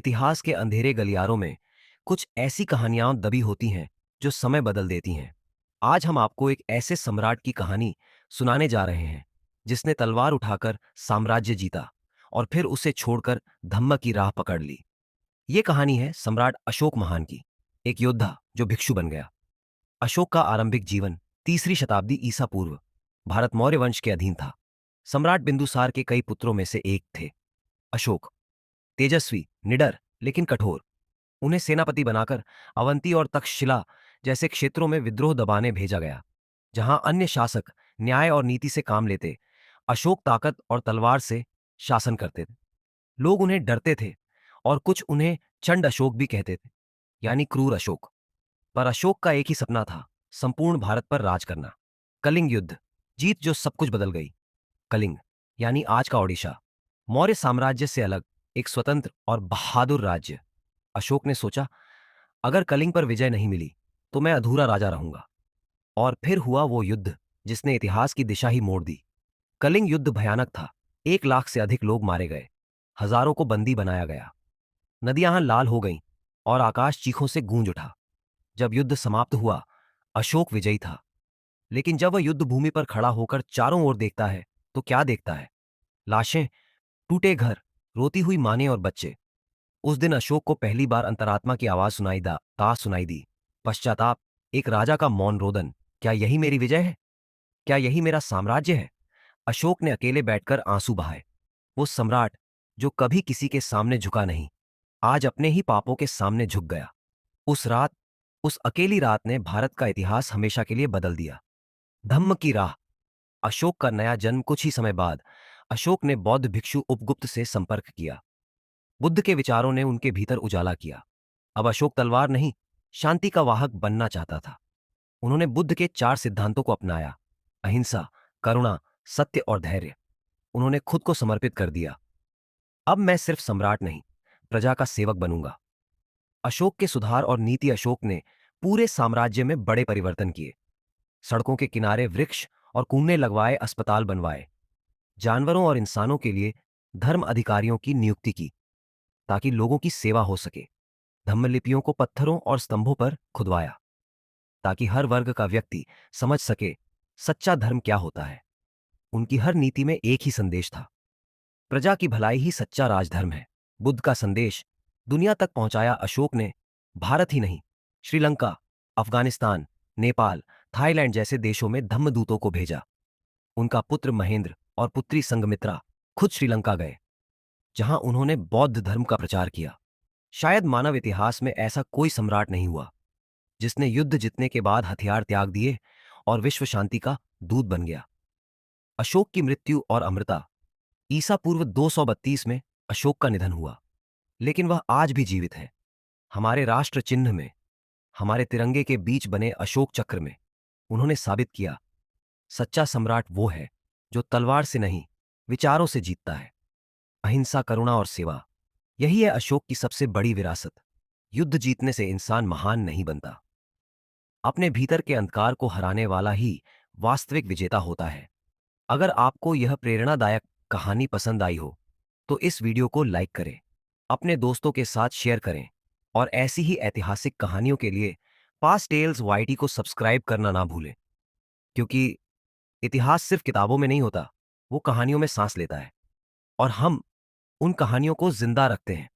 इतिहास के अंधेरे गलियारों में कुछ ऐसी कहानियां दबी होती हैं जो समय बदल देती हैं। आज हम आपको एक ऐसे सम्राट की कहानी सुनाने जा रहे हैं जिसने तलवार उठाकर साम्राज्य जीता और फिर उसे छोड़कर धम्म की राह पकड़ ली। ये कहानी है सम्राट अशोक महान की, एक योद्धा जो भिक्षु बन गया। अशोक का आरंभिक जीवन 3री शताब्दी ईसा पूर्व भारत मौर्य वंश के अधीन था। सम्राट बिंदुसार के कई पुत्रों में से एक थे अशोक। तेजस्वी, निडर लेकिन कठोर। उन्हें सेनापति बनाकर अवंती और तक्षशिला जैसे क्षेत्रों में विद्रोह दबाने भेजा गया, जहां अन्य शासक न्याय और नीति से काम लेते, अशोक ताकत और तलवार से शासन करते थे। लोग उन्हें डरते थे और कुछ उन्हें चंड अशोक भी कहते थे, यानी क्रूर अशोक। पर अशोक का एक ही सपना था, संपूर्ण भारत पर राज करना। कलिंग युद्ध, जीत जो सब कुछ बदल गई। कलिंग यानी आज का ओडिशा, मौर्य साम्राज्य से अलग एक स्वतंत्र और बहादुर राज्य। अशोक ने सोचा, अगर कलिंग पर विजय नहीं मिली तो मैं अधूरा राजा रहूंगा। और फिर हुआ वो युद्ध जिसने इतिहास की दिशा ही मोड़ दी। कलिंग युद्ध भयानक था। 1 लाख से अधिक लोग मारे गए, हजारों को बंदी बनाया गया। नदियां लाल हो गईं और आकाश चीखों से गूंज उठा। जब युद्ध समाप्त हुआ, अशोक विजयी था। लेकिन जब वह युद्ध भूमि पर खड़ा होकर चारों ओर देखता है तो क्या देखता है? लाशें, टूटे घर, रोती हुई माने और बच्चे। उस दिन अशोक को पहली बार अंतरात्मा की आवाज सुनाई दी। पश्चाताप, एक राजा का मौन रोदन। क्या यही मेरी विजय है? क्या यही मेरा साम्राज्य है? अशोक ने अकेले बैठकर आंसू बहाए। वो सम्राट जो कभी किसी के सामने झुका नहीं, आज अपने ही पापों के सामने झुक गया। उस रात, उस अकेली रात ने भारत का इतिहास हमेशा के लिए बदल दिया। धम्म की राह, अशोक का नया जन्म। कुछ ही समय बाद अशोक ने बौद्ध भिक्षु उपगुप्त से संपर्क किया। बुद्ध के विचारों ने उनके भीतर उजाला किया। अब अशोक तलवार नहीं, शांति का वाहक बनना चाहता था। उन्होंने बुद्ध के 4 सिद्धांतों को अपनाया: अहिंसा, करुणा, सत्य और धैर्य। उन्होंने खुद को समर्पित कर दिया। अब मैं सिर्फ सम्राट नहीं, प्रजा का सेवक बनूंगा। अशोक के सुधार और नीति अशोक ने पूरे साम्राज्य में बड़े परिवर्तन किए। सड़कों के किनारे वृक्ष और कूने लगवाए, अस्पताल बनवाए, जानवरों और इंसानों के लिए धर्म अधिकारियों की नियुक्ति की ताकि लोगों की सेवा हो सके। धम्मलिपियों को पत्थरों और स्तंभों पर खुदवाया ताकि हर वर्ग का व्यक्ति समझ सके सच्चा धर्म क्या होता है। उनकी हर नीति में एक ही संदेश था: प्रजा की भलाई ही सच्चा राजधर्म है। बुद्ध का संदेश दुनिया तक पहुंचाया अशोक ने। भारत ही नहीं, श्रीलंका, अफगानिस्तान, नेपाल, थाईलैंड जैसे देशों में धम्मदूतों को भेजा। उनका पुत्र महेंद्र और पुत्री संघमित्रा खुद श्रीलंका गए, जहां उन्होंने बौद्ध धर्म का प्रचार किया। शायद मानव इतिहास में ऐसा कोई सम्राट नहीं हुआ जिसने युद्ध जीतने के बाद हथियार त्याग दिए और विश्व शांति का दूत बन गया। अशोक की मृत्यु और अमृता, ईसा पूर्व 232 में अशोक का निधन हुआ, लेकिन वह आज भी जीवित है। हमारे राष्ट्र चिन्ह में, हमारे तिरंगे के बीच बने अशोक चक्र में। उन्होंने साबित किया, सच्चा सम्राट वो है जो तलवार से नहीं, विचारों से जीतता है। अहिंसा, करुणा और सेवा, यही है अशोक की सबसे बड़ी विरासत। युद्ध जीतने से इंसान महान नहीं बनता, अपने भीतर के अंधकार को हराने वाला ही वास्तविक विजेता होता है। अगर आपको यह प्रेरणादायक कहानी पसंद आई हो तो इस वीडियो को लाइक करें, अपने दोस्तों के साथ शेयर करें और ऐसी ही ऐतिहासिक कहानियों के लिए पास्ट टेल्स वाईटी को सब्सक्राइब करना ना भूलें, क्योंकि इतिहास सिर्फ किताबों में नहीं होता, वो कहानियों में सांस लेता है और हम उन कहानियों को जिंदा रखते हैं।